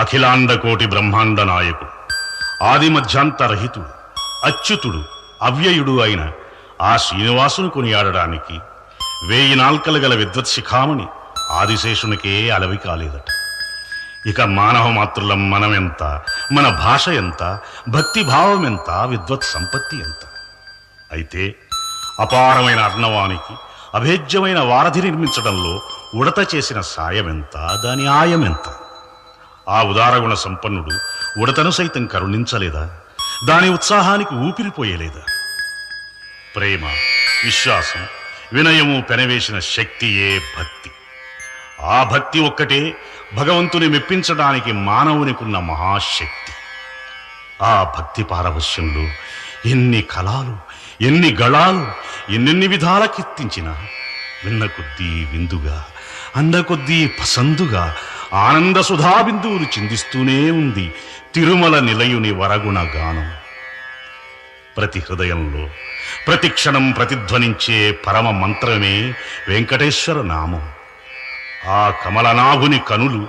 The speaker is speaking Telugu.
అఖిలాండకోటి బ్రహ్మాండ నాయకుడు, ఆది మధ్యాంతరహితుడు, అచ్యుతుడు, అవ్యయుడు అయిన ఆ శ్రీనివాసుని కొనియాడడానికి 1000 నాల్కలు గల విద్వత్ శిఖామణి ఆదిశేషునికే అలవి కాలేదట. ఇక మానవ మాతృలం మనమెంత, మన భాష ఎంత, భక్తి భావం ఎంత, విద్వత్ సంపత్తి ఎంత. అయితే అపారమైన అర్ణవానికి అభేద్యమైన వారధి నిర్మించడంలో ఉడత చేసిన సాయమెంత, దాని ఆయమెంత. ఆ ఉదారగుణ సంపన్నుడు ఉడతను సైతం కరుణించలేదా? దాని ఉత్సాహానికి ఊపిరిపోయలేదా? ప్రేమ, విశ్వాసం, వినయము పెనవేసిన శక్తియే భక్తి. ఆ భక్తి ఒక్కటే భగవంతుని మెప్పించడానికి మానవునికున్న మహాశక్తి. ఆ భక్తి పారవశ్యంలో ఎన్ని కళాలు, ఎన్ని గళాలు, ఎన్నెన్ని విధాల కీర్తించినా విన్న కొద్దీ విందుగా, అంద కొద్దీ పసందుగా ఆనంద సుధాబిందువులు చిందిస్తూనే ఉంది తిరుమల నిలయుని వరగుణ గానం. ప్రతి హృదయంలో ప్రతి క్షణం ప్రతిధ్వనించే పరమ మంత్రమే వెంకటేశ్వర నామం. ఆ కమలనాభుని కనులు